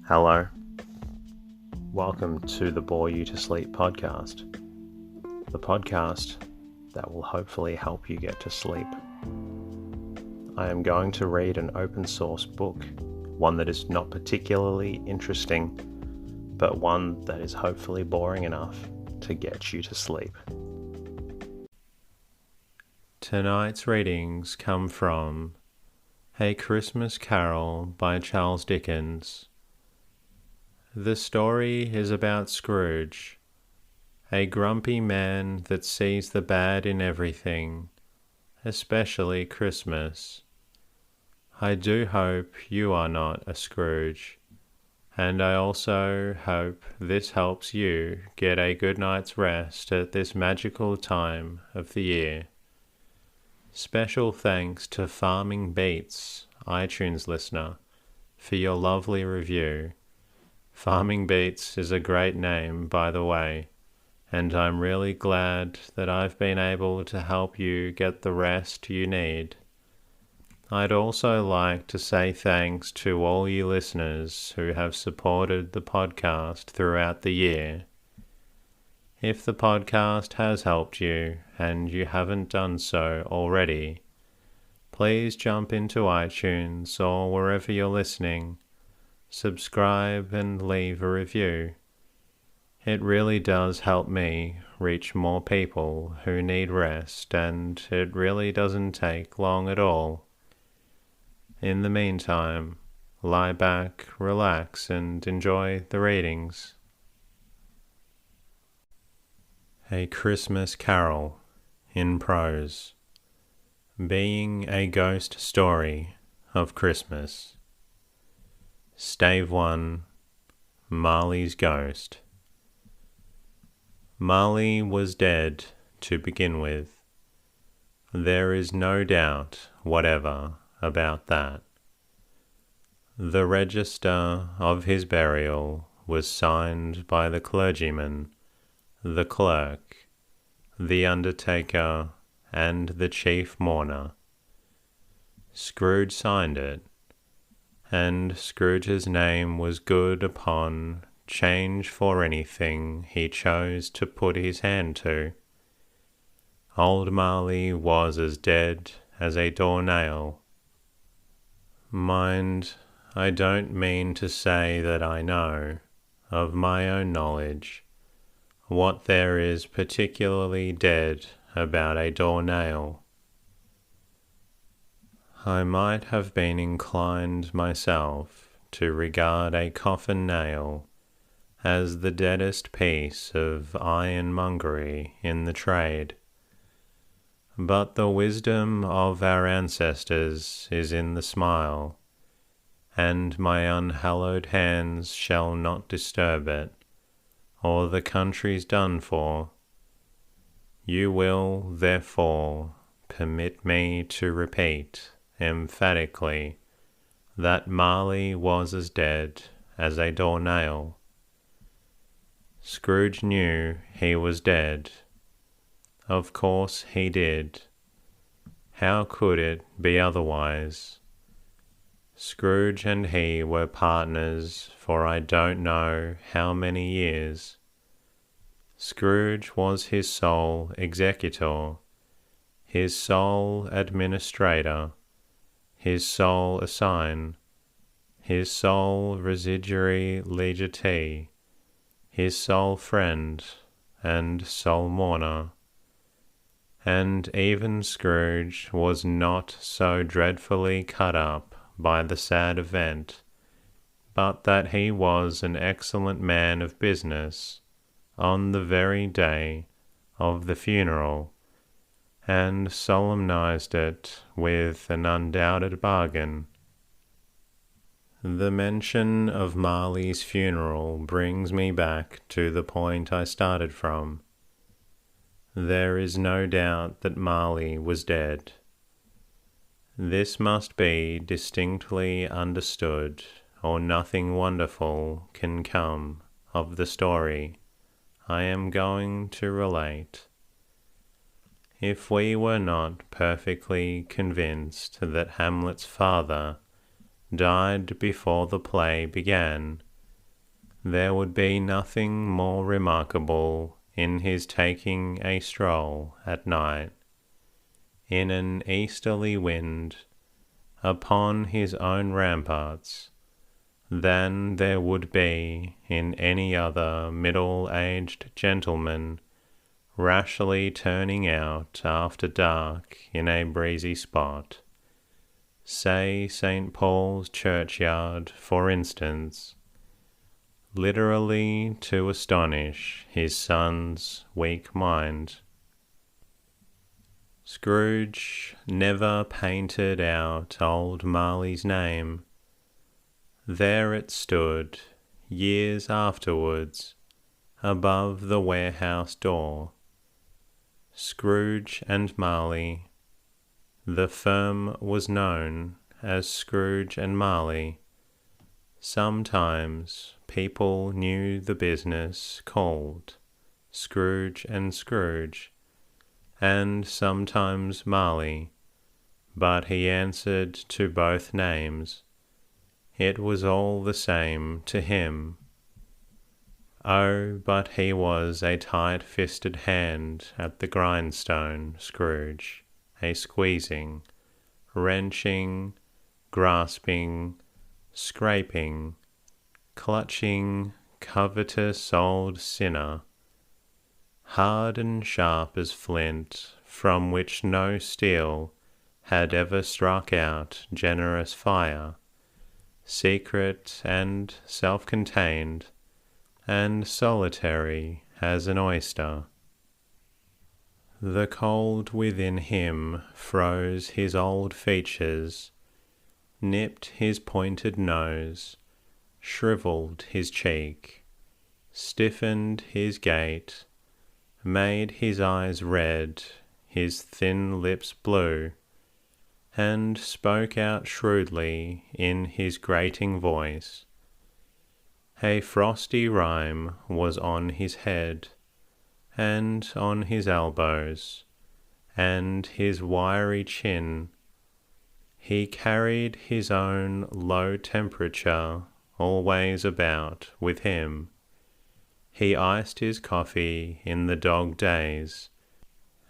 Hello. Welcome to the Bore You to Sleep podcast. The podcast that will hopefully help you get to sleep. I am going to read an open source book, one that is not particularly interesting, but one that is hopefully boring enough to get you to sleep. Tonight's readings come from A Christmas Carol by Charles Dickens. The story is about Scrooge, a grumpy man that sees the bad in everything, especially Christmas. I do hope you are not a Scrooge, and I also hope this helps you get a good night's rest at this magical time of the year. Special thanks to Farming Beats, iTunes listener, for your lovely review. Farming Beats is a great name, by the way, and I'm really glad that I've been able to help you get the rest you need. I'd also like to say thanks to all you listeners who have supported the podcast throughout the year. If the podcast has helped you and you haven't done so already, please jump into iTunes or wherever you're listening. Subscribe and leave a review. It really does help me reach more people who need rest, and it really doesn't take long at all. In the meantime, lie back, relax, and enjoy the readings. A Christmas Carol in prose. Being a ghost story of Christmas. Stave 1. Marley's Ghost. Marley was dead to begin with. There is no doubt whatever about that. The register of his burial was signed by the clergyman, the clerk, the undertaker, and the chief mourner. Scrooge signed it, and Scrooge's name was good upon change for anything he chose to put his hand to. Old Marley was as dead as a doornail. Mind, I don't mean to say that I know, of my own knowledge, what there is particularly dead about a doornail. I might have been inclined myself to regard a coffin nail as the deadest piece of ironmongery in the trade, but the wisdom of our ancestors is in the smile, and my unhallowed hands shall not disturb it, or the country's done for. You will, therefore, permit me to repeat emphatically that Marley was as dead as a doornail. Scrooge knew he was dead. Of course he did. How could it be otherwise? Scrooge and he were partners for I don't know how many years. Scrooge was his sole executor, his sole administrator, his sole assign, his sole residuary legatee, his sole friend, and sole mourner. And even Scrooge was not so dreadfully cut up by the sad event, but that he was an excellent man of business on the very day of the funeral, and solemnized it with an undoubted bargain. The mention of Marley's funeral brings me back to the point I started from. There is no doubt that Marley was dead. This must be distinctly understood, or nothing wonderful can come of the story I am going to relate. If we were not perfectly convinced that Hamlet's father died before the play began, There would be nothing more remarkable in his taking a stroll at night, in an easterly wind, upon his own ramparts, than there would be in any other middle-aged gentleman rashly turning out after dark in a breezy spot, say St. Paul's churchyard, for instance, literally to astonish his son's weak mind. Scrooge never painted out old Marley's name. There it stood, years afterwards, above the warehouse door. Scrooge and Marley. The firm was known as Scrooge and Marley. Sometimes people knew the business called Scrooge and Scrooge, and sometimes Marley, but he answered to both names. It was all the same to him. Oh, but he was a tight-fisted hand at the grindstone, Scrooge, a squeezing, wrenching, grasping, scraping, clutching, covetous old sinner, hard and sharp as flint, from which no steel had ever struck out generous fire, secret and self-contained, and solitary as an oyster. The cold within him froze his old features, nipped his pointed nose, shrivelled his cheek, stiffened his gait, made his eyes red, his thin lips blue, and spoke out shrewdly in his grating voice. A frosty rime was on his head, and on his elbows, and his wiry chin. He carried his own low temperature always about with him. He iced his coffee in the dog days,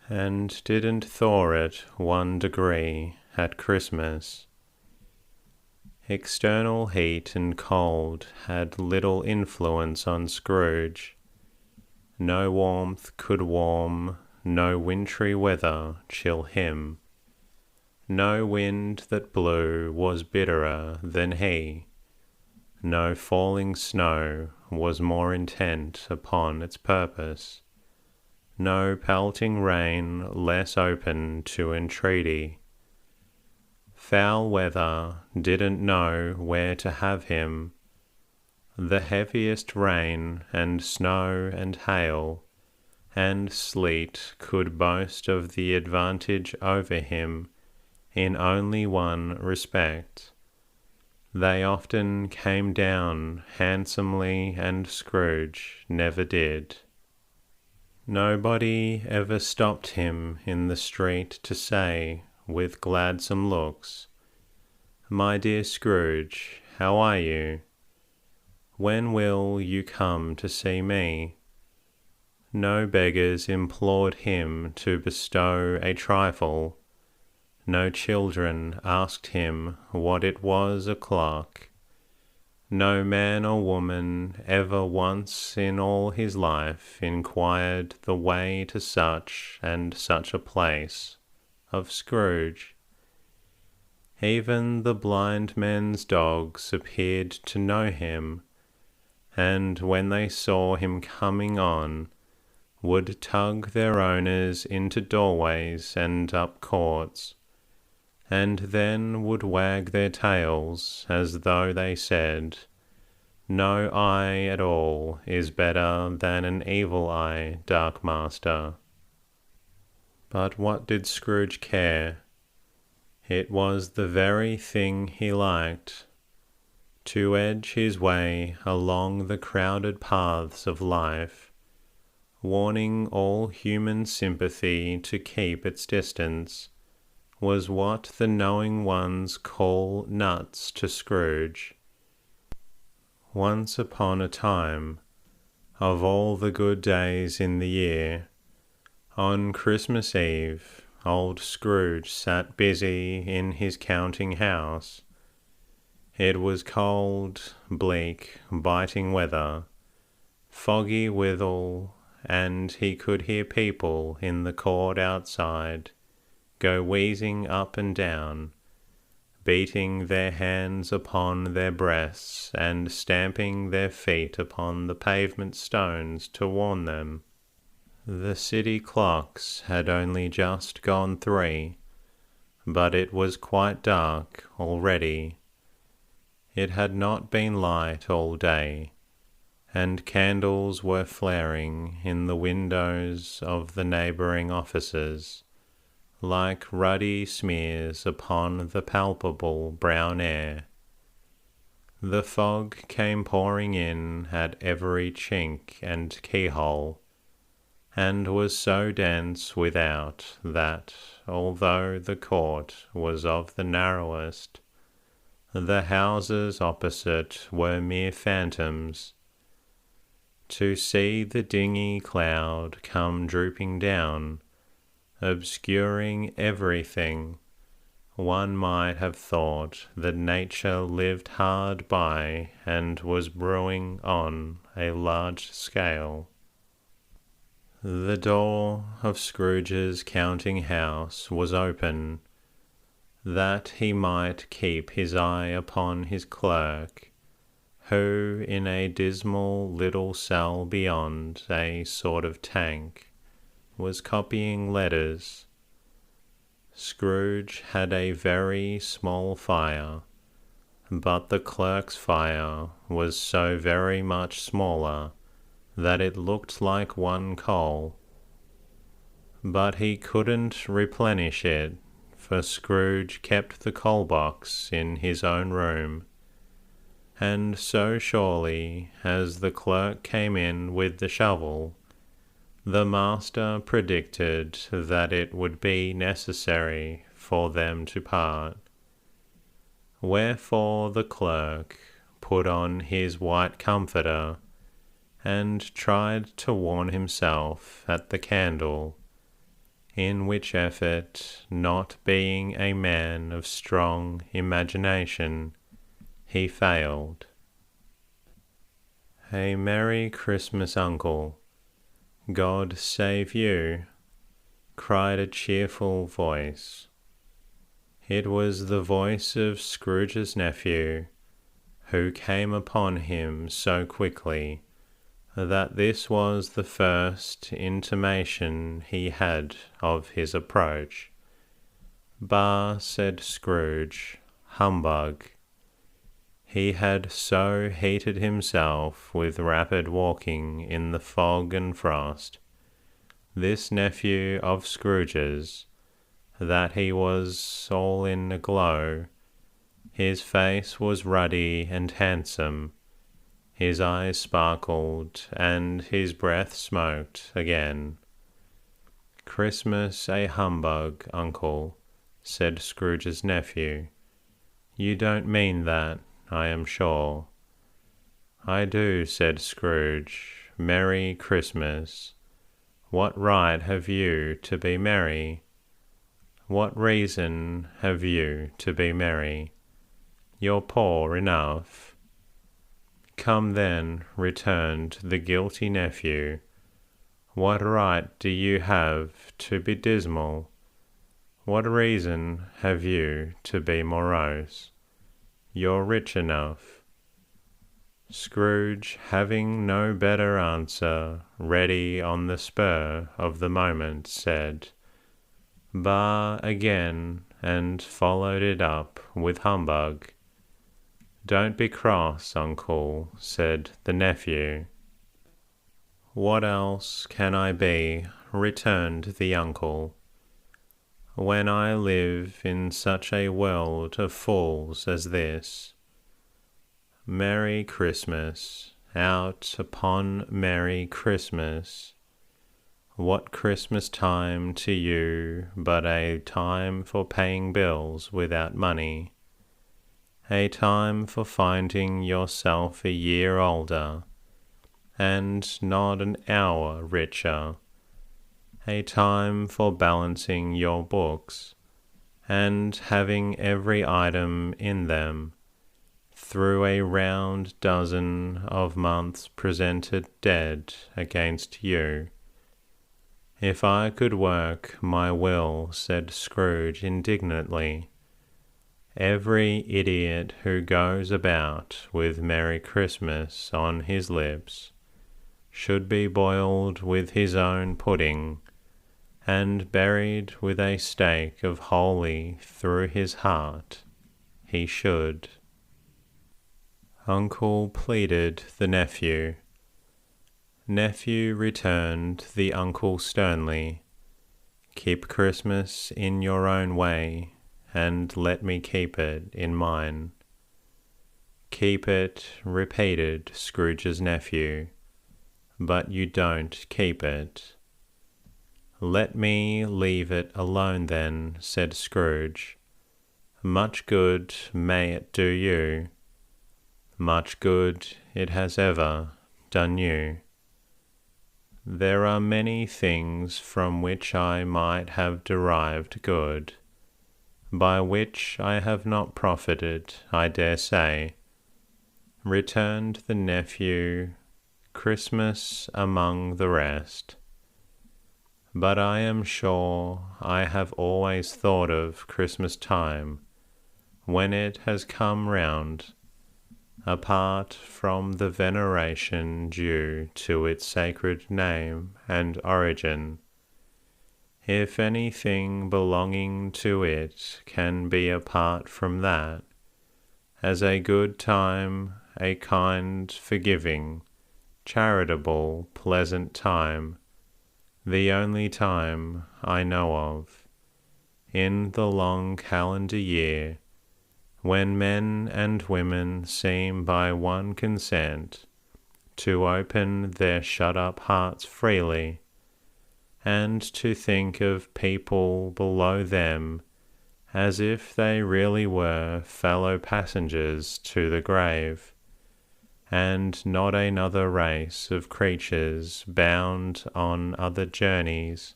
and didn't thaw it 1 degree at Christmas. External heat and cold had little influence on Scrooge. No warmth could warm, no wintry weather chill him. No wind that blew was bitterer than he. No falling snow was more intent upon its purpose. No pelting rain less open to entreaty. Foul weather didn't know where to have him. The heaviest rain and snow and hail and sleet could boast of the advantage over him in only one respect. They often came down handsomely, and Scrooge never did. Nobody ever stopped him in the street to say, with gladsome looks, "My dear Scrooge, how are you? When will you come to see me?" No beggars implored him to bestow a trifle. No children asked him what it was o'clock. No man or woman ever once in all his life inquired the way to such and such a place of Scrooge. Even the blind men's dogs appeared to know him, and when they saw him coming on, would tug their owners into doorways and up courts, and then would wag their tails as though they said, "No eye at all is better than an evil eye, Dark Master." But what did Scrooge care? It was the very thing he liked, to edge his way along the crowded paths of life, warning all human sympathy to keep its distance, was what the knowing ones call nuts to Scrooge. Once upon a time, of all the good days in the year, on Christmas Eve, old Scrooge sat busy in his counting house. It was cold, bleak, biting weather, foggy withal, and he could hear people in the court outside go wheezing up and down, beating their hands upon their breasts and stamping their feet upon the pavement stones to warn them. The city clocks had only just gone 3, but it was quite dark already. It had not been light all day, and candles were flaring in the windows of the neighbouring offices, like ruddy smears upon the palpable brown air. The fog came pouring in at every chink and keyhole, and was so dense without that, although the court was of the narrowest, the houses opposite were mere phantoms. To see the dingy cloud come drooping down, obscuring everything, one might have thought that nature lived hard by and was brewing on a large scale. The door of Scrooge's counting house was open, that he might keep his eye upon his clerk, who in a dismal little cell beyond a sort of tank was copying letters. Scrooge had a very small fire, but the clerk's fire was so very much smaller that it looked like one coal. But he couldn't replenish it, for Scrooge kept the coal box in his own room, and so surely as the clerk came in with the shovel, the master predicted that it would be necessary for them to part. Wherefore the clerk put on his white comforter and tried to warm himself at the candle, in which effort, not being a man of strong imagination, he failed. A Merry Christmas, Uncle. God save you, cried a cheerful voice. It was the voice of Scrooge's nephew, who came upon him so quickly that this was the first intimation he had of his approach. Bah, said Scrooge, humbug. He had so heated himself with rapid walking in the fog and frost, this nephew of Scrooge's, that he was all in a glow. His face was ruddy and handsome, his eyes sparkled, and his breath smoked again. Christmas a humbug, Uncle, said Scrooge's nephew. You don't mean that, I am sure. I do, said Scrooge. Merry Christmas. What right have you to be merry? What reason have you to be merry? You're poor enough. Come then, returned the guilty nephew. What right do you have to be dismal? What reason have you to be morose? You're rich enough. Scrooge, having no better answer ready on the spur of the moment, said, Bah again, and followed it up with humbug. Don't be cross, Uncle, said the nephew. What else can I be, returned the uncle, when I live in such a world of fools as this? Merry Christmas, out upon Merry Christmas. What Christmas time to you but a time for paying bills without money, a time for finding yourself a year older, and not an hour richer, a time for balancing your books, and having every item in them through a round dozen of months presented dead against you. If I could work my will, said Scrooge indignantly, every idiot who goes about with Merry Christmas on his lips should be boiled with his own pudding, and buried with a stake of holy through his heart. He should. Uncle, pleaded the nephew. Nephew, returned the uncle sternly, keep Christmas in your own way, and let me keep it in mine. Keep it, repeated Scrooge's nephew, but you don't keep it. Let me leave it alone then, said Scrooge. Much good may it do you. Much good it has ever done you. There are many things from which I might have derived good, by which I have not profited, I dare say, returned the nephew, Christmas among the rest. But I am sure I have always thought of Christmas time, when it has come round, apart from the veneration due to its sacred name and origin, if anything belonging to it can be apart from that, as a good time, a kind, forgiving, charitable, pleasant time, the only time I know of, in the long calendar year, when men and women seem by one consent to open their shut-up hearts freely, and to think of people below them as if they really were fellow passengers to the grave, and not another race of creatures bound on other journeys.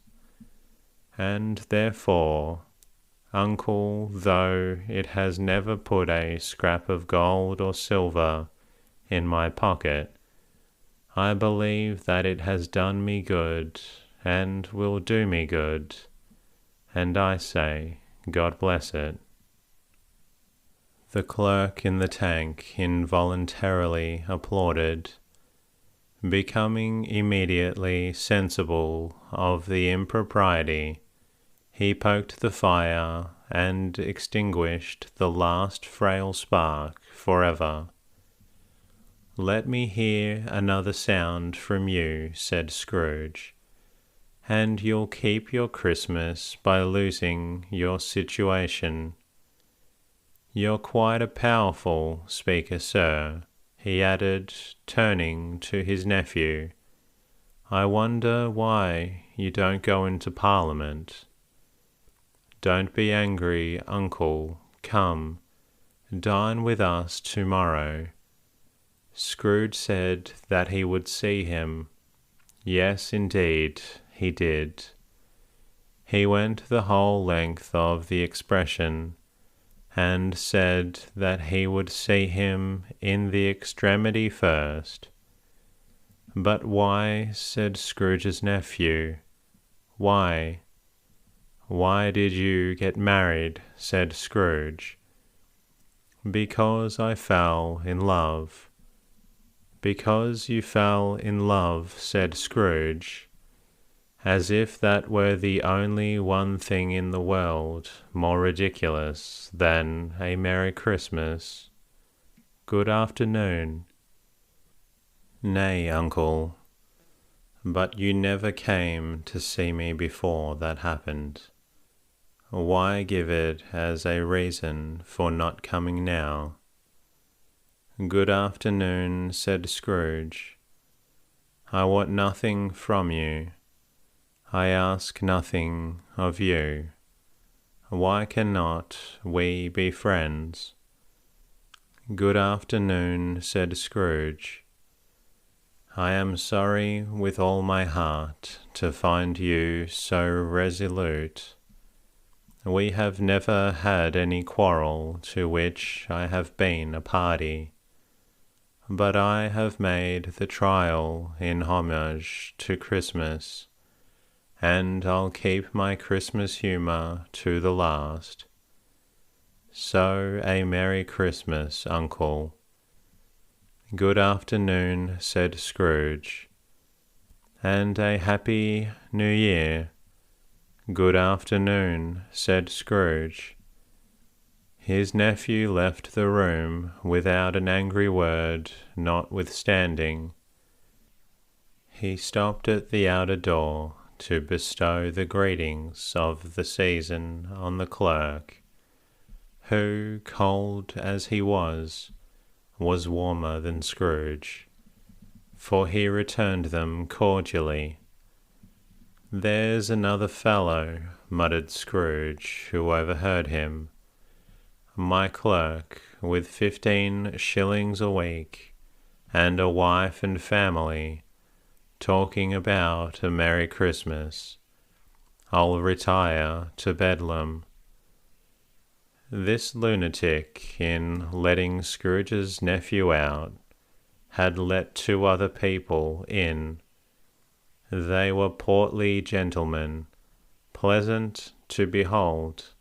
And therefore, Uncle, though it has never put a scrap of gold or silver in my pocket, I believe that it has done me good, and will do me good, and I say, God bless it. The clerk in the tank involuntarily applauded, becoming immediately sensible of the impropriety. He poked the fire and extinguished the last frail spark forever. Let me hear another sound from you, said Scrooge, and you'll keep your Christmas by losing your situation. You're quite a powerful speaker, sir, he added, turning to his nephew. I wonder why you don't go into Parliament. Don't be angry, Uncle. Come, dine with us tomorrow. Scrooge said that he would see him. Yes, indeed, he did. He went the whole length of the expression, and said that he would see him in the extremity first. But why, said Scrooge's nephew, why? Why did you get married, said Scrooge. Because I fell in love. Because you fell in love, said Scrooge, as if that were the only one thing in the world more ridiculous than a Merry Christmas. Good afternoon. Nay, Uncle, but you never came to see me before that happened. Why give it as a reason for not coming now? Good afternoon, said Scrooge. I want nothing from you. I ask nothing of you. Why cannot we be friends? "Good afternoon," said Scrooge. "I am sorry with all my heart to find you so resolute. We have never had any quarrel to which I have been a party, but I have made the trial in homage to Christmas, and I'll keep my Christmas humour to the last. So a Merry Christmas, Uncle." "Good afternoon," said Scrooge. "And a Happy New Year." "Good afternoon," said Scrooge. His nephew left the room without an angry word, notwithstanding. He stopped at the outer door to bestow the greetings of the season on the clerk, who, cold as he was warmer than Scrooge, for he returned them cordially. "There's another fellow," muttered Scrooge, who overheard him. "My clerk, with 15 shillings a week, and a wife and family, talking about a Merry Christmas. I'll retire to Bedlam." This lunatic, in letting Scrooge's nephew out, had let 2 other people in. They were portly gentlemen, pleasant to behold,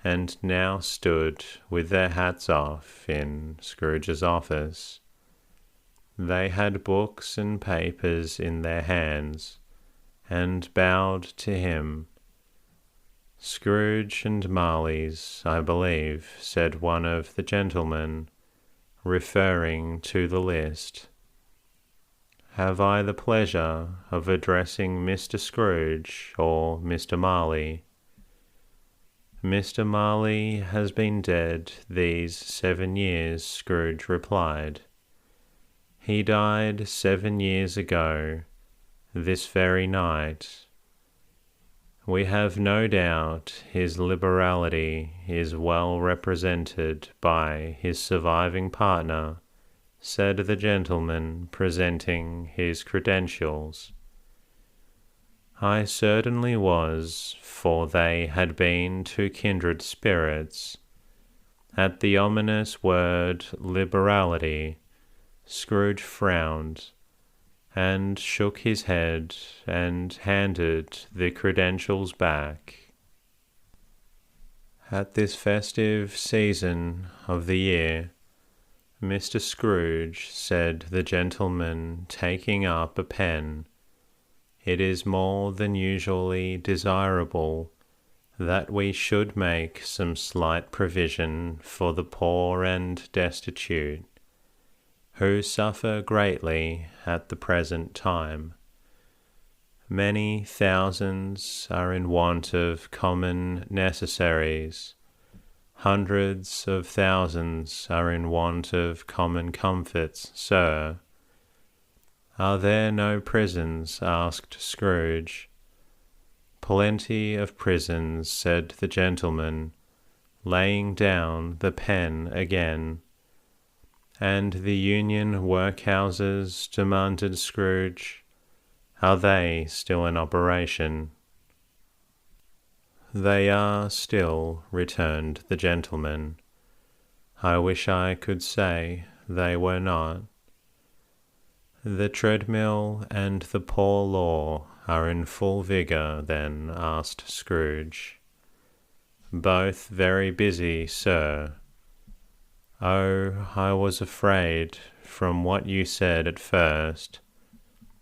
and now stood with their hats off in Scrooge's office. They had books and papers in their hands, and bowed to him. "Scrooge and Marley's, I believe," said one of the gentlemen, referring to the list. "Have I the pleasure of addressing Mr. Scrooge or Mr. Marley?" "Mr. Marley has been dead these 7 years," Scrooge replied. "He died 7 years ago, this very night. We have no doubt his liberality is well represented by his surviving partner," said the gentleman, presenting his credentials. "I certainly was, for they had been 2 kindred spirits." At the ominous word liberality, Scrooge frowned, and shook his head, and handed the credentials back. "At this festive season of the year, Mr. Scrooge," said the gentleman, taking up a pen, "it is more than usually desirable that we should make some slight provision for the poor and destitute, who suffer greatly at the present time. Many thousands are in want of common necessaries. Hundreds of thousands are in want of common comforts, sir." "Are there no prisons?" asked Scrooge. "Plenty of prisons," said the gentleman, laying down the pen again. "And the Union workhouses?" demanded Scrooge. "Are they still in operation?" "They are still," returned the gentleman. "I wish I could say they were not." "The treadmill and the poor law are in full vigour, then?" asked Scrooge. "Both very busy, sir." "Oh, I was afraid, from what you said at first,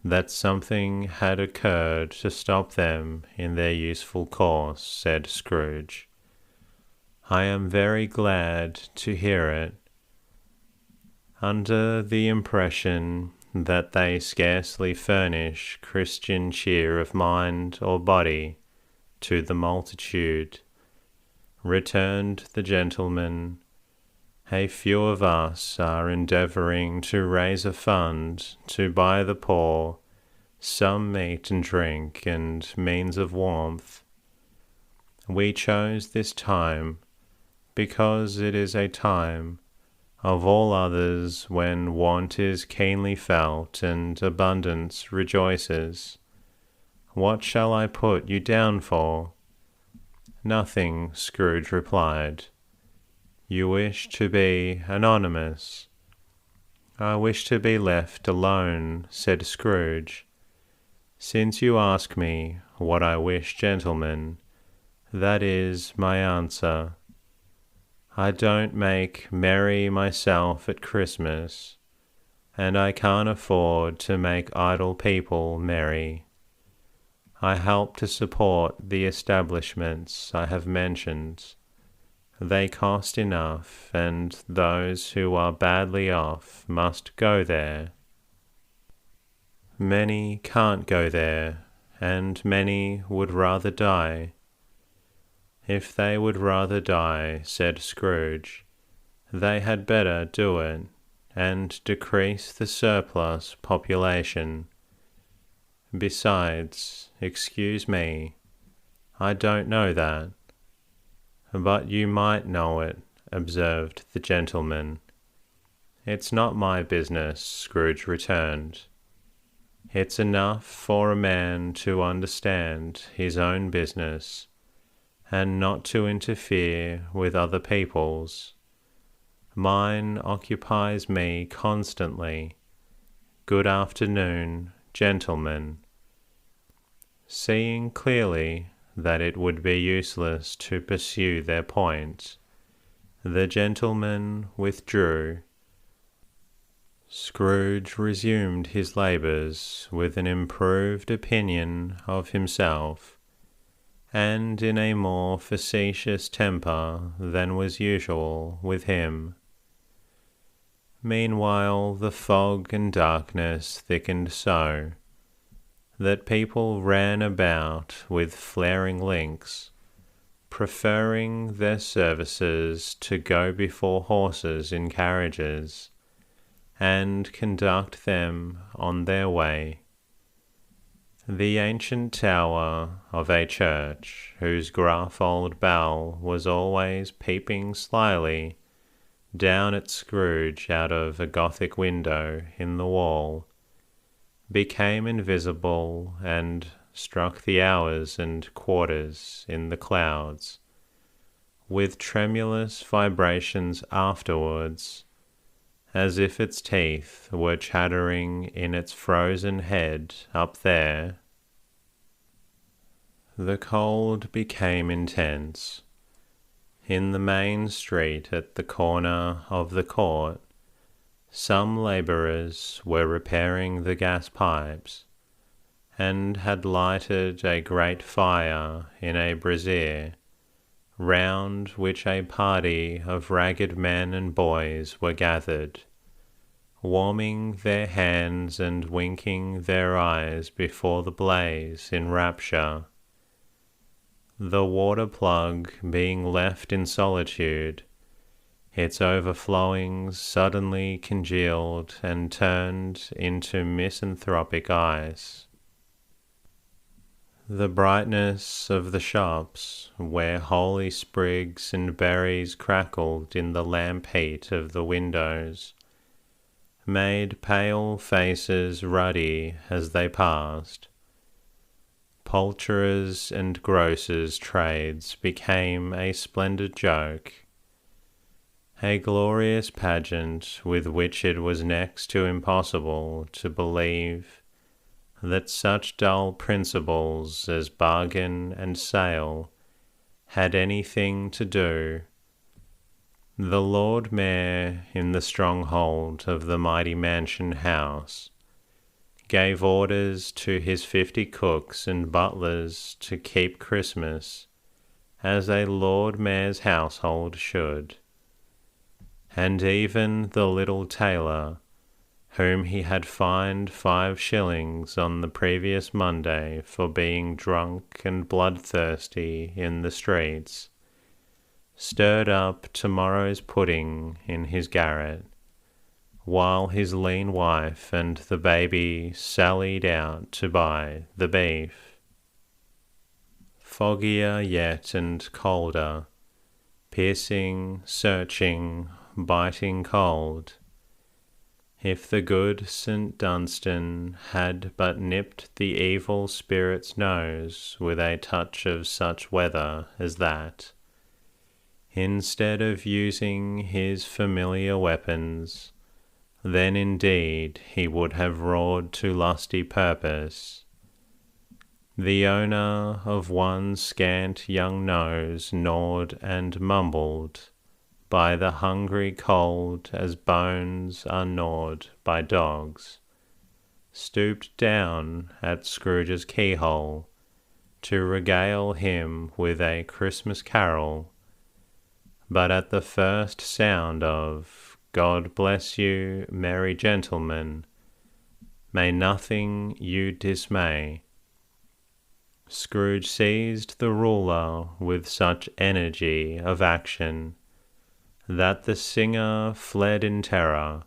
that something had occurred to stop them in their useful course," said Scrooge. "I am very glad to hear it. Under the impression that they scarcely furnish Christian cheer of mind or body to the multitude," returned the gentleman, "a few of us are endeavouring to raise a fund to buy the poor some meat and drink and means of warmth. We chose this time because it is a time Of all others, when want is keenly felt and abundance rejoices, what shall I put you down for? Nothing, Scrooge replied. You wish to be anonymous. I wish to be left alone, said Scrooge. Since you ask me what I wish, gentlemen, that is my answer. I don't make merry myself at Christmas, and I can't afford to make idle people merry. I help to support the establishments I have mentioned. They cost enough, and those who are badly off must go there. Many can't go there, and many would rather die. If they would rather die, said Scrooge, they had better do it, and decrease the surplus population. Besides, excuse me, I don't know that. But you might know it, observed the gentleman. It's not my business, Scrooge returned. It's enough for a man to understand his own business, and not to interfere with other people's. Mine occupies me constantly. Good afternoon, gentlemen. Seeing clearly that it would be useless to pursue their point, the gentlemen withdrew. Scrooge resumed his labours with an improved opinion of himself, and in a more facetious temper than was usual with him. Meanwhile the fog and darkness thickened so that people ran about with flaring links, preferring their services to go before horses in carriages, and conduct them on their way. The ancient tower of a church, whose gruff old bell was always peeping slyly down at Scrooge out of a Gothic window in the wall, became invisible and struck the hours and quarters in the clouds, with tremulous vibrations afterwards, as if its teeth were chattering in its frozen head up there. The cold became intense. In the main street at the corner of the court, some labourers were repairing the gas pipes, and had lighted a great fire in a brazier, round which a party of ragged men and boys were gathered, warming their hands and winking their eyes before the blaze in rapture. The water plug being left in solitude, its overflowings suddenly congealed and turned into misanthropic ice. The brightness of the shops, where holly sprigs and berries crackled in the lamp heat of the windows, made pale faces ruddy as they passed. Poulterers' and grocers' trades became a splendid joke, a glorious pageant with which it was next to impossible to believe that such dull principles as bargain and sale had anything to do. The Lord Mayor in the stronghold of the mighty mansion house gave orders to his 50 cooks and butlers to keep Christmas as a Lord Mayor's household should. And even the little tailor, whom he had fined 5 shillings on the previous Monday for being drunk and bloodthirsty in the streets, stirred up tomorrow's pudding in his garret, while his lean wife and the baby sallied out to buy the beef. Foggier yet and colder, piercing, searching, biting cold. If the good St. Dunstan had but nipped the evil spirit's nose with a touch of such weather as that, instead of using his familiar weapons, then indeed he would have roared to lusty purpose. The owner of one scant young nose gnawed and mumbled by the hungry cold as bones are gnawed by dogs, stooped down at Scrooge's keyhole to regale him with a Christmas carol, but at the first sound of "God bless you, merry gentlemen, may nothing you dismay," Scrooge seized the ruler with such energy of action that the singer fled in terror,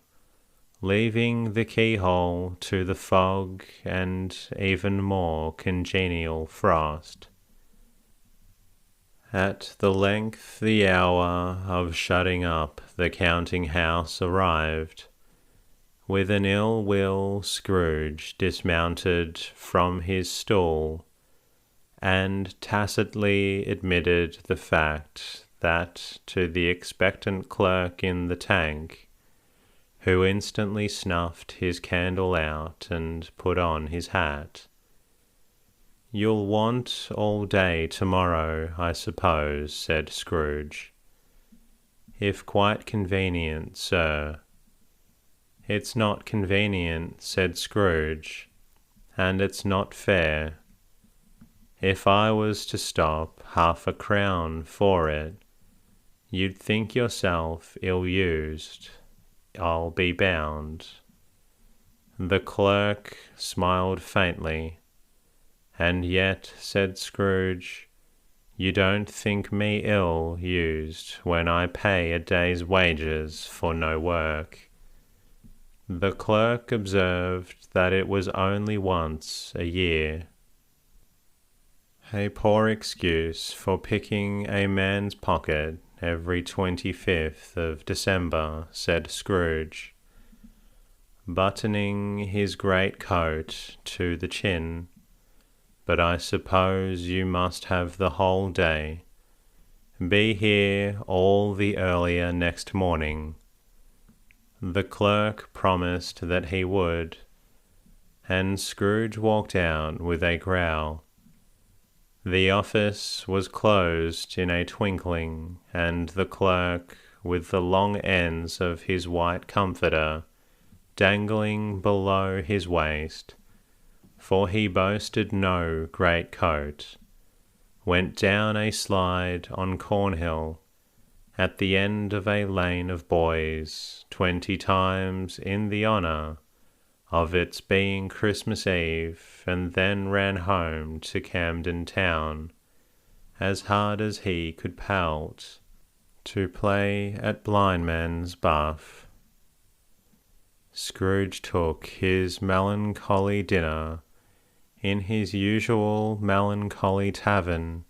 leaving the keyhole to the fog and even more congenial frost. At the length the hour of shutting up the counting-house arrived. With an ill will Scrooge dismounted from his stool, and tacitly admitted the fact that to the expectant clerk in the tank, who instantly snuffed his candle out and put on his hat. "You'll want all day tomorrow, I suppose," said Scrooge. "If quite convenient, sir." "It's not convenient," said Scrooge, "and it's not fair. If I was to stop half-a-crown for it, you'd think yourself ill-used, I'll be bound." The clerk smiled faintly. "And yet," said Scrooge, "you don't think me ill-used when I pay a day's wages for no work." The clerk observed that it was only once a year. "A poor excuse for picking a man's pocket every 25th of December," said Scrooge, buttoning his great coat to the chin. "But I suppose you must have the whole day. Be here all the earlier next morning." The clerk promised that he would, and Scrooge walked out with a growl. The office was closed in a twinkling, and the clerk, with the long ends of his white comforter dangling below his waist, for he boasted no great coat, went down a slide on Cornhill, at the end of a lane of boys, 20 times in the honour of its being Christmas Eve, and then ran home to Camden Town, as hard as he could pelt, to play at blindman's buff. Scrooge took his melancholy dinner in his usual melancholy tavern,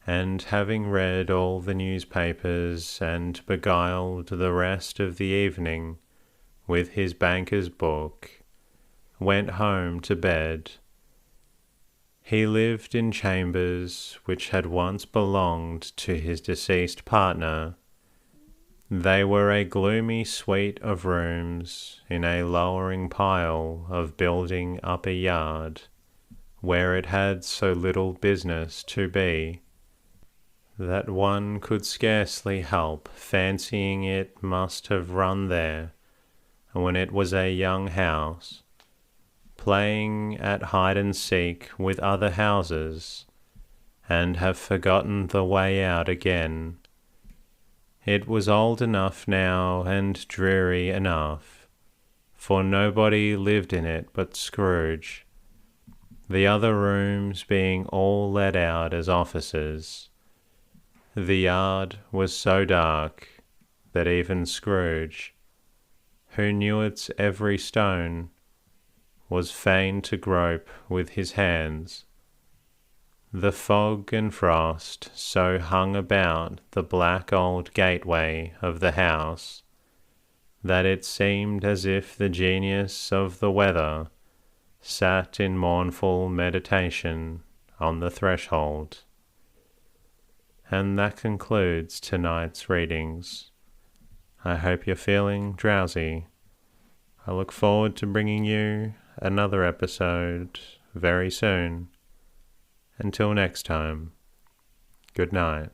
and having read all the newspapers and beguiled the rest of the evening with his banker's book, went home to bed. He lived in chambers which had once belonged to his deceased partner. They were a gloomy suite of rooms in a lowering pile of building up a yard, where it had so little business to be, that one could scarcely help fancying it must have run there when it was a young house, playing at hide-and-seek with other houses, and have forgotten the way out again. It was old enough now and dreary enough, for nobody lived in it but Scrooge, the other rooms being all let out as offices. The yard was so dark that even Scrooge, who knew its every stone, was fain to grope with his hands. The fog and frost so hung about the black old gateway of the house that it seemed as if the genius of the weather sat in mournful meditation on the threshold. And that concludes tonight's readings. I hope you're feeling drowsy. I look forward to bringing you another episode very soon. Until next time, good night.